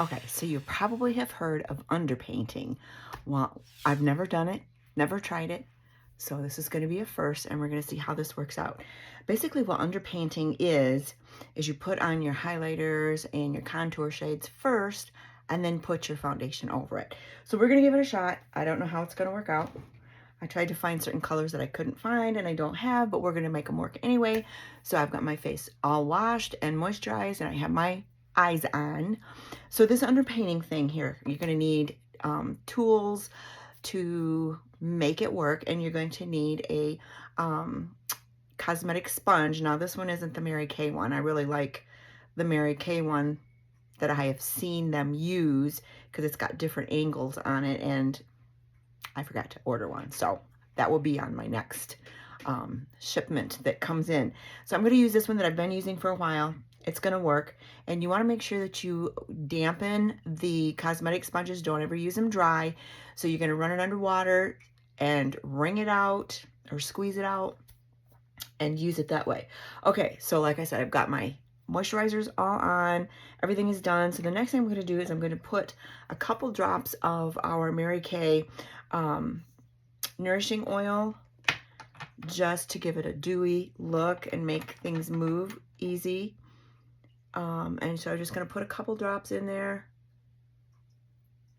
Okay, so you probably have heard of underpainting. Well, I've never done it, never tried it. So this is going to be a first, and we're going to see how this works out. Basically, what underpainting is you put on your highlighters and your contour shades first, and then put your foundation over it. So we're going to give it a shot. I don't know how it's going to work out. I tried to find certain colors that I couldn't find and I don't have, but we're going to make them work anyway. So I've got my face all washed and moisturized, and I have my eyes on. So this underpainting thing here, you're going to need tools to make it work, and you're going to need a cosmetic sponge. Now this one isn't the Mary Kay one. I really like the Mary Kay one that I have seen them use because it's got different angles on it, and I forgot to order one. So that will be on my next shipment that comes in. So I'm going to use this one that I've been using for a while. It's going to work. And you want to make sure that you dampen the cosmetic sponges. Don't ever use them dry. So you're going to run it under water and wring it out or squeeze it out and use it that way. Okay, so like I said, I've got my moisturizers all on. Everything is done. So the next thing I'm going to do is I'm going to put a couple drops of our Mary Kay nourishing oil just to give it a dewy look and make things move easy. And so I'm just going to put a couple drops in there.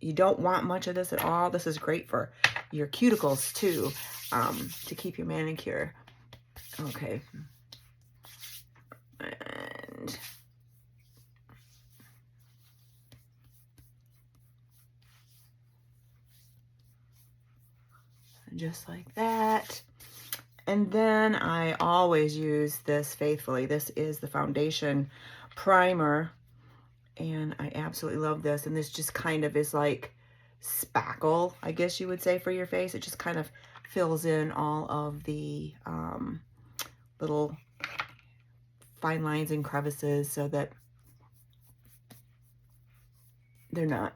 You don't want much of this at all. This is great for your cuticles too, to keep your manicure. Okay. And just like that. And then I always use this faithfully. This is the foundation primer, and I absolutely love this. And this just kind of is like spackle, I guess you would say, for your face. It just kind of fills in all of the little fine lines and crevices so that they're not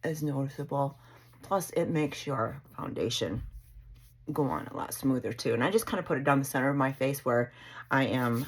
as noticeable. Plus, it makes your foundation go on a lot smoother too. And I just kind of put it down the center of my face where I am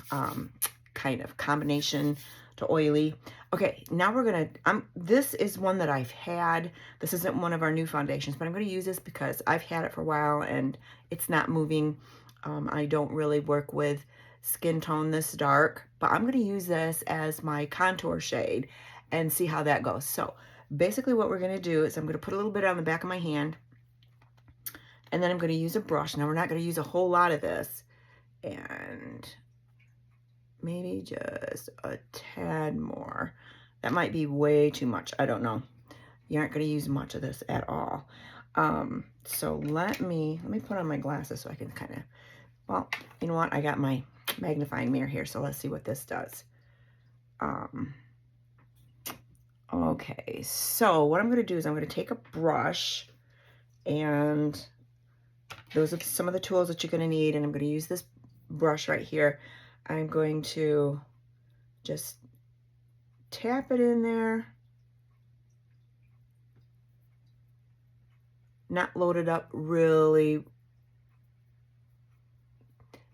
kind of combination to oily. Okay, now we're gonna, this is one that I've had. This isn't one of our new foundations, but I'm gonna use this because I've had it for a while and it's not moving. I don't really work with skin tone this dark, but I'm gonna use this as my contour shade and see how that goes. So basically what we're gonna do is I'm gonna put a little bit on the back of my hand, and then I'm going to use a brush. Now, we're not going to use a whole lot of this. And maybe just a tad more. That might be way too much. I don't know. You aren't going to use much of this at all. So let me put on my glasses so I can kind of, well, you know what? I got my magnifying mirror here, so let's see what this does. Okay, so what I'm going to do is I'm going to take a brush, and those are some of the tools that you're going to need, and I'm going to use this brush right here. I'm going to just tap it in there, not load it up really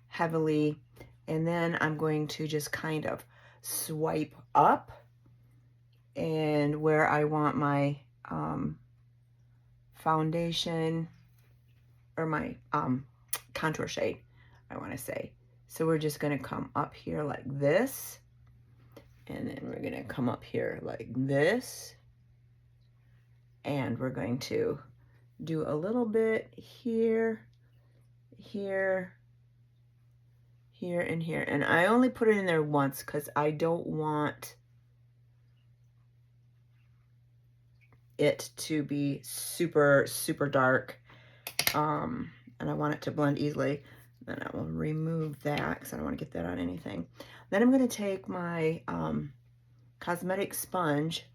heavily, and then I'm going to just kind of swipe up and where I want my foundation or my contour shade, I want to say. So we're just going to come up here like this, and then we're going to come up here like this, and we're going to do a little bit here, here, here, and here. And I only put it in there once because I don't want it to be super, super dark. And I want it to blend easily. Then I will remove that because I don't want to get that on anything. Then I'm going to take my cosmetic sponge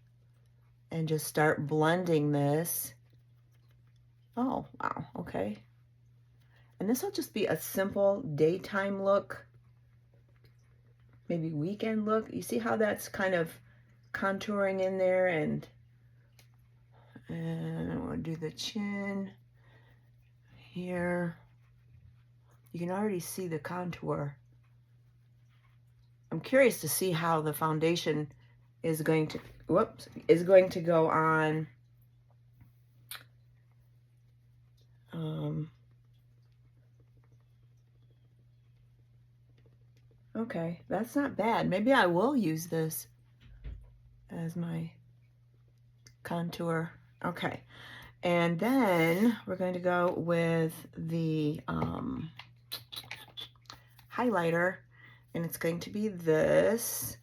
and just start blending this. Oh, wow, okay. And this will just be a simple daytime look, maybe weekend look. You see how that's kind of contouring in there, and I want to do the chin here. You can already see the contour. I'm curious to see how the foundation is going to, whoops, is going to go on okay, that's not bad. Maybe I will use this as my contour. Okay, and then we're going to go with the highlighter, and it's going to be this.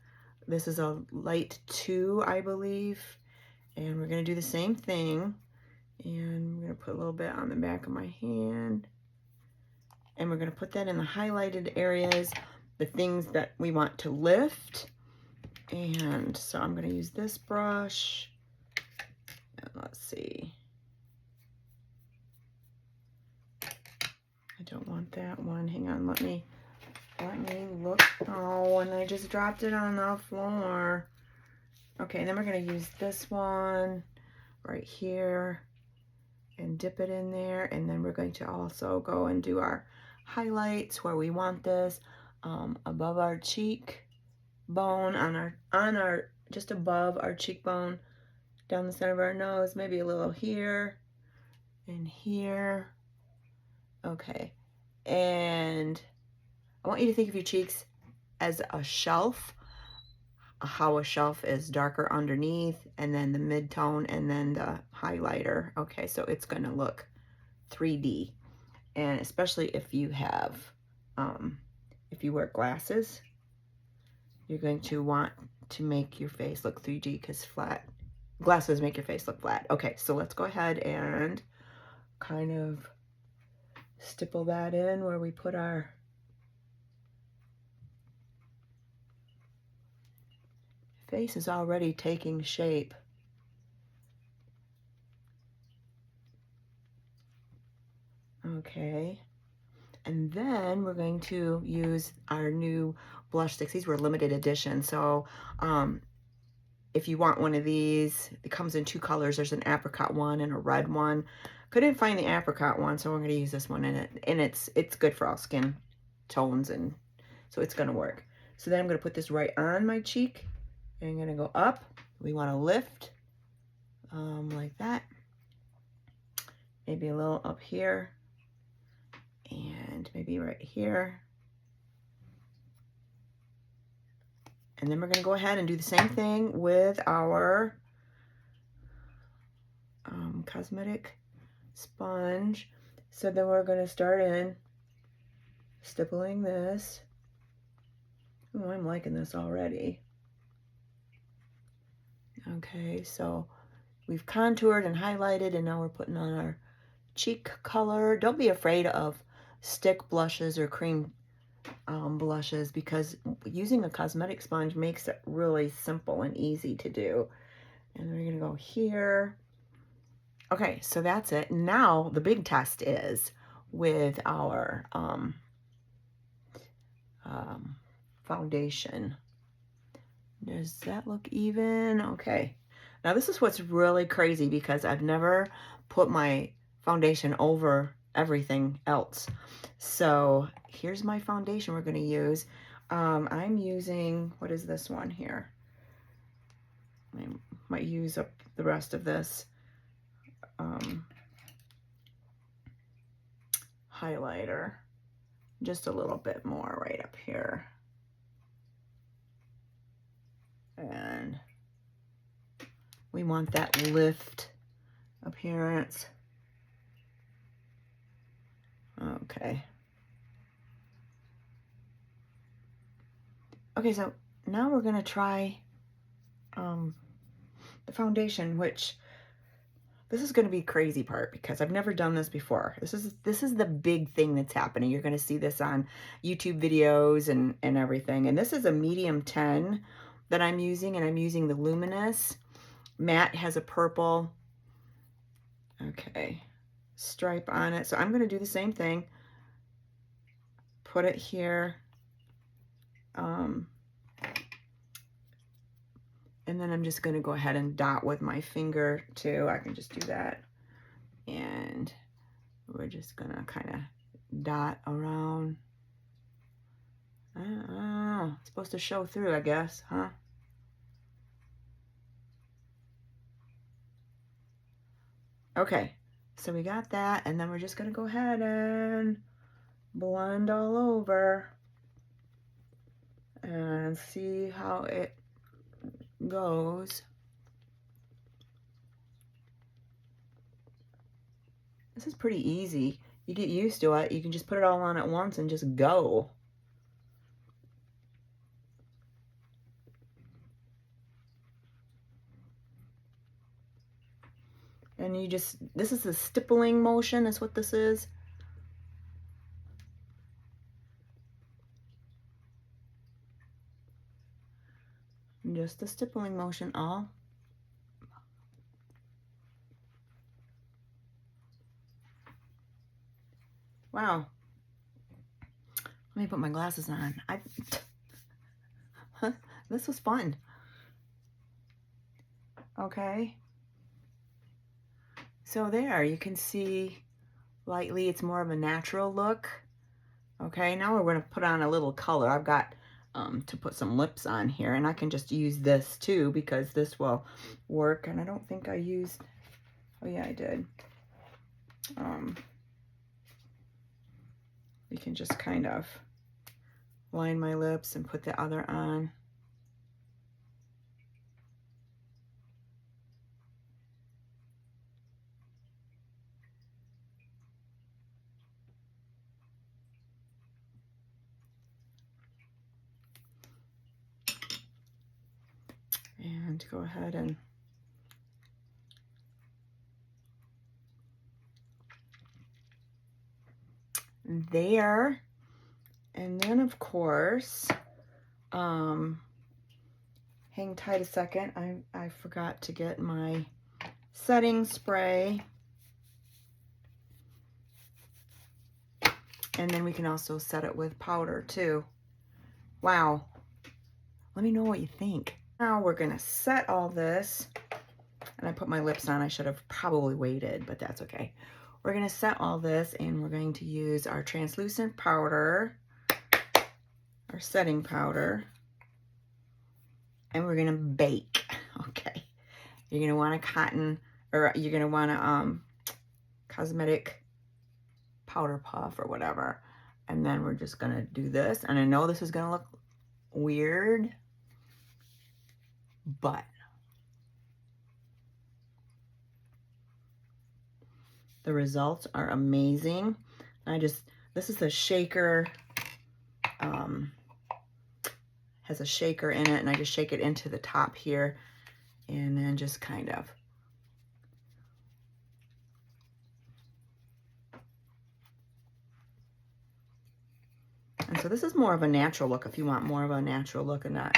This is a light 2, I believe, and we're going to do the same thing, and we're going to put a little bit on the back of my hand, and we're going to put that in the highlighted areas, the things that we want to lift. And so I'm going to use this brush, and let's see, I don't want that one. Hang on, let me look. Oh, and I just dropped it on the floor. Okay, then we're going to use this one right here and dip it in there, and then we're going to also go and do our highlights where we want this, above our cheek bone, on our just above our cheekbone, down the center of our nose, maybe a little here and here. Okay, and I want you to think of your cheeks as a shelf, how a shelf is darker underneath, and then the mid-tone, and then the highlighter. Okay, so it's going to look 3D, and especially if you have, if you wear glasses, you're going to want to make your face look 3D, because glasses make your face look flat. Okay, so let's go ahead and kind of stipple that in where we put our face is already taking shape. Okay, and then we're going to use our new blush sticks. These were limited edition, so if you want one of these, it comes in 2 colors. There's an apricot one and a red one. Couldn't find the apricot one, so I'm going to use this one in it, and it's good for all skin tones, and so it's going to work. So then I'm going to put this right on my cheek, and I'm going to go up. We want to lift like that, maybe a little up here, and maybe right here. And then we're going to go ahead and do the same thing with our cosmetic sponge. So then we're going to start in stippling this. Oh, I'm liking this already. Okay, so we've contoured and highlighted, and now we're putting on our cheek color. Don't be afraid of stick blushes or cream blushes, because using a cosmetic sponge makes it really simple and easy to do. And we're gonna go here. Okay, so that's it. Now the big test is with our foundation. Does that look even? Okay. Now this is what's really crazy, because I've never put my foundation over everything else. So here's my foundation we're going to use. I'm using, what is this one here? I might use up the rest of this highlighter. Just a little bit more right up here. And we want that lift appearance. Okay. Okay, so now we're gonna try the foundation, which this is gonna be a crazy part, because I've never done this before. This is the big thing that's happening. You're gonna see this on YouTube videos and everything. And this is a medium 10 that I'm using, and I'm using the Luminous. Matte has a purple, okay, stripe on it. So I'm gonna do the same thing. Put it here. And then I'm just going to go ahead and dot with my finger too. I can just do that. And we're just going to kind of dot around. I don't know. It's supposed to show through, I guess, huh? Okay, so we got that, and then we're just gonna go ahead and blend all over and see how it goes. This is pretty easy. You get used to it. You can just put it all on at once and just go. And you just, this is the stippling motion is what this is. Just the stippling motion all. Wow. Let me put my glasses on. This was fun. Okay. So there, you can see lightly, it's more of a natural look. Okay, now we're going to put on a little color. I've got to put some lips on here, and I can just use this too because this will work. And I don't think I used, oh yeah, I did. You can just kind of line my lips and put the other on. And go ahead and there. And then of course, hang tight a second. I forgot to get my setting spray. And then we can also set it with powder too. Wow. Let me know what you think. Now we're gonna set all this. And I put my lips on. I should have probably waited, but that's okay. We're gonna set all this and we're going to use our translucent powder, our setting powder, and we're gonna bake, okay? You're gonna want a cotton, or you're gonna want a cosmetic powder puff or whatever. And then we're just gonna do this. And I know this is gonna look weird, but the results are amazing. This is a shaker, has a shaker in it, and I just shake it into the top here and then just kind of and so this is more of a natural look if you want more of a natural look and not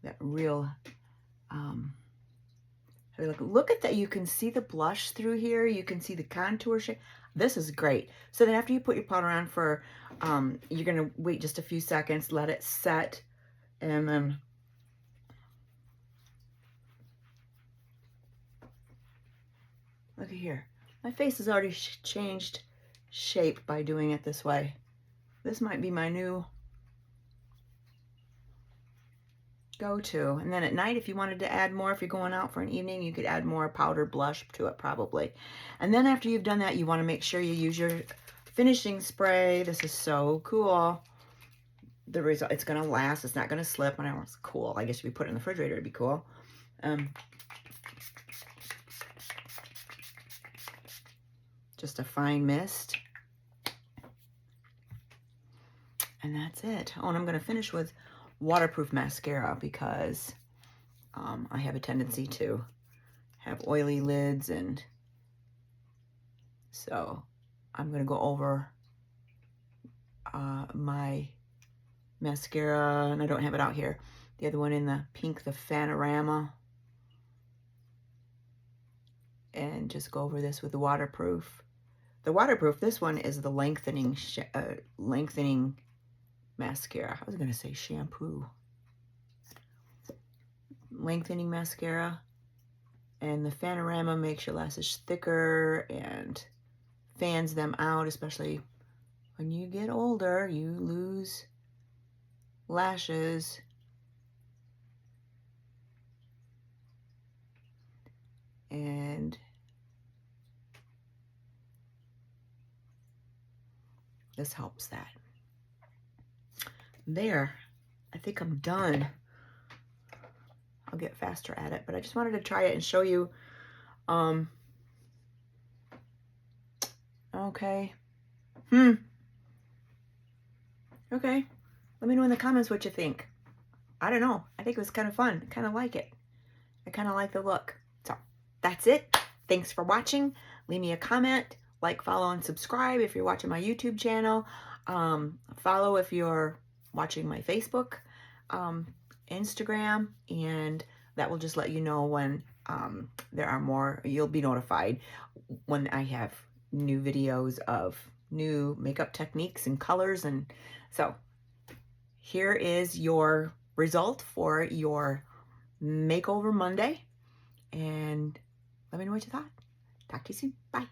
that real look at that. You can see the blush through here. You can see the contour shape. This is great. So then after you put your powder on for you're gonna wait just a few seconds, let it set, and then look at here. My face has already changed shape by doing it this way. This might be my new go-to. And then at night, if you wanted to add more, if you're going out for an evening, you could add more powder blush to it probably. And then after you've done that, you want to make sure you use your finishing spray. This is so cool. The result, it's going to last. It's not going to slip. And it's cool. I guess if you put it in the refrigerator, it'd be cool. Just a fine mist. And that's it. Oh, and I'm going to finish with waterproof mascara because I have a tendency to have oily lids, and so I'm going to go over my mascara, and I don't have it out here. The other one in the pink, the Fanorama, and just go over this with the waterproof. The waterproof, this one is the lengthening mascara. I was going to say shampoo. Lengthening mascara. And the Fanorama makes your lashes thicker and fans them out, especially when you get older, you lose lashes. And this helps that. There, I think I'm done. I'll get faster at it, but I just wanted to try it and show you. Okay. Okay. Let me know in the comments what you think. I don't know. I think it was kind of fun. I kind of like it. I kind of like the look. So that's it. Thanks for watching. Leave me a comment, like, follow, and subscribe if you're watching my YouTube channel. Follow if you're watching my Facebook, Instagram, and that will just let you know when there are more. You'll be notified when I have new videos of new makeup techniques and colors. And so here is your result for your Makeover Monday. And let me know what you thought. Talk to you soon. Bye.